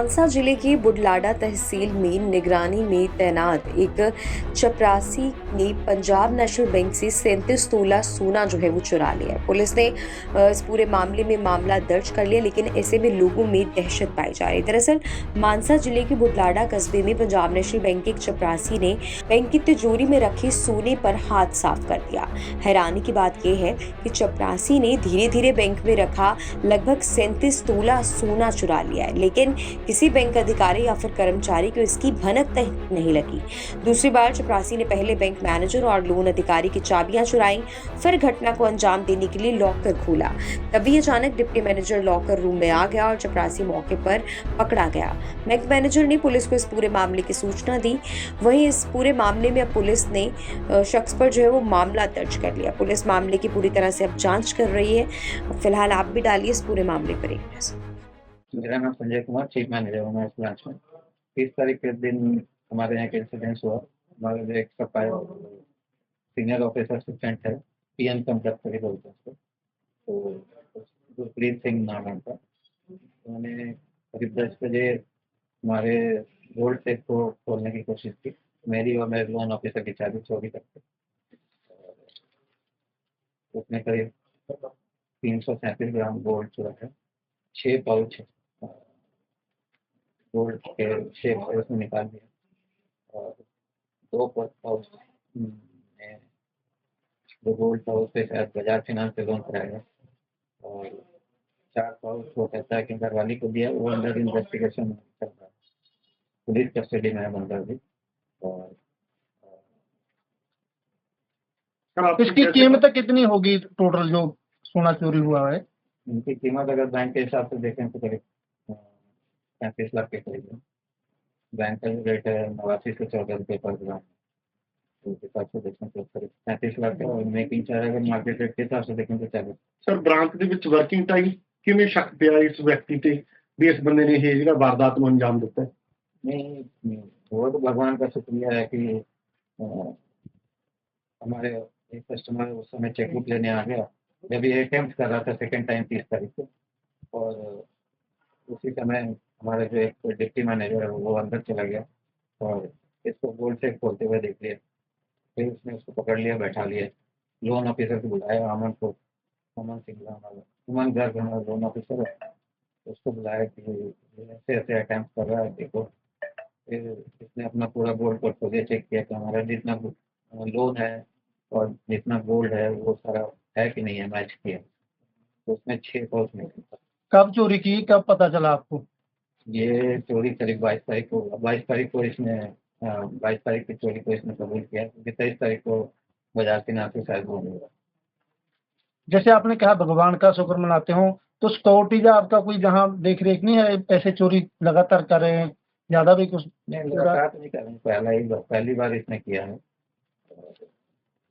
मानसा जिले की बुढलाडा तहसील में निगरानी में तैनात एक चपरासी ने पंजाब नेशनल बैंक से 37 तोला सोना जो है वो चुरा लिया है। पुलिस ने इस पूरे मामले में मामला दर्ज कर लिया, लेकिन ऐसे में लोगों में दहशत पाई जा रही है। दरअसल मानसा जिले के बुढलाडा कस्बे में पंजाब नेशनल बैंक के एक चपरासी ने बैंक की तिजोरी में रखे सोने पर हाथ साफ कर दिया। हैरानी की बात यह है कि चपरासी ने धीरे धीरे बैंक में रखा लगभग 37 तोला सोना चुरा लिया है, लेकिन किसी बैंक अधिकारी या फिर कर्मचारी को इसकी भनक तक नहीं लगी। दूसरी बार चपरासी ने पहले बैंक मैनेजर और लोन अधिकारी की चाबियां चुराई, फिर घटना को अंजाम देने के लिए लॉकर खोला। तभी अचानक डिप्टी मैनेजर लॉकर रूम में आ गया और चपरासी मौके पर पकड़ा गया। बैंक मैनेजर ने पुलिस को इस पूरे मामले की सूचना दी। वहीं इस पूरे मामले में अब पुलिस ने शख्स पर जो है वो मामला दर्ज कर लिया। पुलिस मामले की पूरी तरह से अब जांच कर रही है। फिलहाल आप भी डालिए इस पूरे मामले पर एक नजर। मेरा नाम संजय कुमार, चीफ मैनेजर हूँ मैं इस ब्रांच में। 30 तारीख के दिन हमारे यहाँ एक इंसिडेंस हुआ। हमारे जो एक सफाई सीनियर ऑफिसर असिस्टेंट है, पीएन कंडक्टर बोलते हैं उसको, तो गुरप्रीत सिंह नाम है उनका। उन्होंने करीब 10 बजे हमारे गोल्ड सेफ को खोलने की कोशिश की। मेरी और मेरे लोन ऑफिसर की चाबी चोरी करके उसने करीब 337 ग्राम गोल्ड चुरा है। 6 पाउच गोल्ड के शेप से उसने निकाल दिया और 2 पाउच में जो गोल्ड था उससे शायद बजाज फाइनेंस से लोन कराया और 4 पाउच वो कहता है कि घरवाली को दिया। वो अंडर इन्वेस्टिगेशन चल रहा है, पुलिस कस्टडी में है बंदा भी। और इसकी कीमत कितनी होगी टोटल जो सोना चोरी हुआ है? इनकी कीमत अगर बैंक के हिसाब से देखें तो करीब 35 लाख के करीब है। बैंक का जो रेट है 89 से 14 रुपये पर ग्राम, तो उस हिसाब से देखें तो करीब 35 लाख है। और मेकिंग चार्ज अगर मार्केट रेट के हिसाब से देखें तो 40। ਸਰ ਬ੍ਰਾਂਚ ਦੇ ਵਿੱਚ ਵਰਕਿੰਗ ਟਾਈਮ ਕਿਵੇਂ ਸ਼ੱਕ ਪਿਆ ਇਸ ਵਿਅਕਤੀ ਤੇ ਵੀ ਇਸ ਬੰਦੇ ਨੇ ਇਹ ਜਿਹੜਾ ਵਾਰਦਾਤ ਨੂੰ ਅੰਜਾਮ ਦਿੱਤਾ? नहीं, वो तो भगवान का शुक्रिया है कि हमारे एक कस्टमर उस समय चेकबुक लेने आ गया जब ये अटेम्प्ट कर रहा था सेकंड टाइम 30 तारीख को। और उसी समय हमारा जो एक डिप्टी मैनेजर है वो अंदर चला गया और इसको गोल्ड सेफ खोलते हुए देख लिया। फिर उसने उसको पकड़ लिया, बैठा लिया। लोन ऑफिसर को बुलाया, अमन को, अमन सिंह हमारा अमन गर्ग हमारा लोन ऑफिसर है। उसको बुलाया कि ऐसे ऐसे अटैम्प्ट कर रहा है, देखो। फिर इसने अपना पूरा गोल्ड पोर्टफोलियो चेक किया कि हमारा जितना लोन है और जितना गोल्ड है वो सारा है कि नहीं है, मैच किया। तो उसमें 6 पाउच निकला था। कब चोरी की, कब पता चला आपको? ये चोरी करीब 22 तारीख को 22 तारीख को इसने 22 तारीख की चोरी को इसने कबूल किया, क्योंकि 23 तारीख को बाजार के नाम से शायद वो मिला। जैसे आपने कहा भगवान का शुक्र मनाते हो, तो सिक्योरिटी का आपका कोई जहाँ देख रेख नहीं है? ऐसे चोरी लगातार कर रहे हैं, ज्यादा भी कुछ? नहीं, लगातार नहीं कर रहे हैं, पहली बार इसने किया है।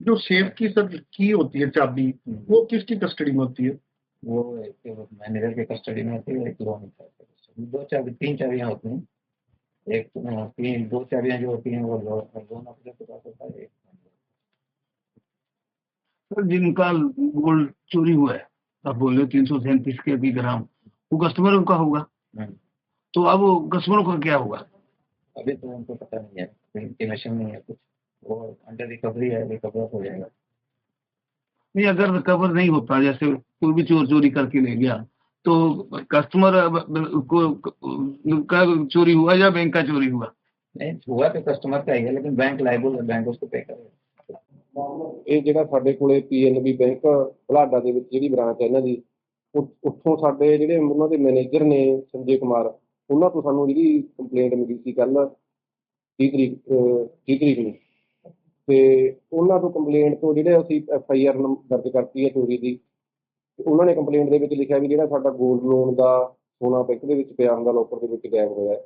जो सेफ की सर की होती है चाबी, वो किसकी कस्टडी में होती है? वो एक मैनेजर के कस्टडी में होती है, एक लोन ऑफिसर। 2 चाबी 3 चाबियां होती हैं। एक 2 चाबियां जो होती हैं वो लोन ऑफिसर के पास होता है। सर जिनका गोल्ड चोरी हुआ है, आप बोल रहे हो 337 के भी ग्राम, वो कस्टमर का होगा, तो अब वो कस्टमर का क्या होगा? अभी तो उनको पता नहीं है, इंटीमेशन नहीं है कुछ। वो अंडर रिकवरी है, रिकवर हो जाएगा। नहीं, अगर रिकवर नहीं होता, जैसे कोई भी चोर चोरी करके ले गया, तो कस्टमर का चोरी हुआ या बैंक का चोरी हुआ? नहीं, हुआ तो कस्टमर का ही है, लेकिन बैंक लायबल है, बैंक उसको पे करेगा। ਇਹ ਜਿਹੜਾ ਸਾਡੇ ਕੋਲੇ ਪੀਐਨਬੀ ਬੈਂਕ ਬੁਢਲਾਡਾ ਦੇ ਵਿੱਚ ਜਿਹੜੀ ਬ੍ਰਾਂਚ ਹੈ ਇਹਨਾਂ ਦੀ, ਉੱਥੋਂ ਸਾਡੇ ਜਿਹੜੇ ਉਹਨਾਂ ਦੇ ਮੈਨੇਜਰ ਨੇ ਸੰਜੇ ਕੁਮਾਰ, ਉਹਨਾਂ ਤੋਂ ਸਾਨੂੰ ਜਿਹੜੀ ਕੰਪਲੇਂਟ ਮਿਲੀ ਸੀ ਕੱਲ 30 ਤਰੀਕ ਨੂੰ, ਤੇ ਉਹਨਾਂ ਤੋਂ ਕੰਪਲੇਂਟ ਤੋਂ ਜਿਹੜੇ ਅਸੀਂ FIR ਦਰਜ ਕਰਤੀ ਹੈ ਚੋਰੀ ਦੀ। ਉਹਨਾਂ ਨੇ ਕੰਪਲੇਂਟ ਦੇ ਵਿੱਚ ਲਿਖਿਆ ਵੀ ਜਿਹੜਾ ਸਾਡਾ ਗੋਲਡ ਲੋਨ ਦਾ ਸੋਨਾ ਬੈਂਕ ਦੇ ਵਿੱਚ ਪਿਆ ਹੁੰਦਾ ਲੋਕਰ ਦੇ ਵਿੱਚ ਗਾਇਬ ਹੋਇਆ,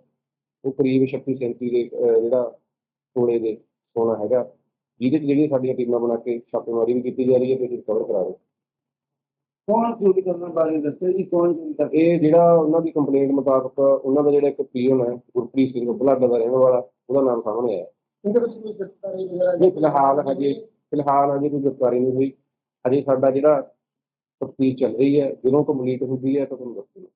ਉਹ ਕਰੀਬ 36-37 ਦੇ ਜਿਹੜਾ ਤੋਲੇ ਦੇ ਸੋਨਾ ਹੈਗਾ, ਜਿਹਦੇ 'ਚ ਜਿਹੜੀਆਂ ਸਾਡੀਆਂ ਟੀਮਾਂ ਬਣਾ ਕੇ ਛਾਪੇਮਾਰੀ ਵੀ ਕੀਤੀ ਜਾ ਰਹੀ ਹੈ ਤੇ ਰਿਕਵਰ ਕਰਾ ਰਹੇ। कौन चोरी करने बारे दस्ते जी, कौन चोरी कर? ਇਹ ਜਿਹੜਾ ਉਹਨਾਂ ਦੀ ਕੰਪਲੇਂਟ ਮੁਤਾਬਕ ਉਹਨਾਂ ਦਾ ਜਿਹੜਾ ਇੱਕ ਪੀਐਨ ਹੈ ਗੁਰਪ੍ਰੀਤ ਸਿੰਘ ਬੁਢਲਾਡਾ ਦਾ ਰਹਿਣ ਵਾਲਾ, ਉਹਦਾ ਨਾਮ ਸਾਹਮਣੇ ਆਇਆ। ਨਹੀਂ, ਫਿਲਹਾਲ ਹਜੇ ਕੋਈ ਗ੍ਰਿਫਤਾਰੀ ਨਹੀਂ ਹੋਈ। ਹਜੇ ਸਾਡਾ ਜਿਹੜਾ ਤਫਤੀਸ਼ ਚੱਲ ਰਹੀ ਹੈ, ਜਦੋਂ ਕੰਪਲੀਟ ਹੁੰਦੀ ਹੈ ਤਾਂ ਤੁਹਾਨੂੰ ਦੱਸਾਂਗੇ।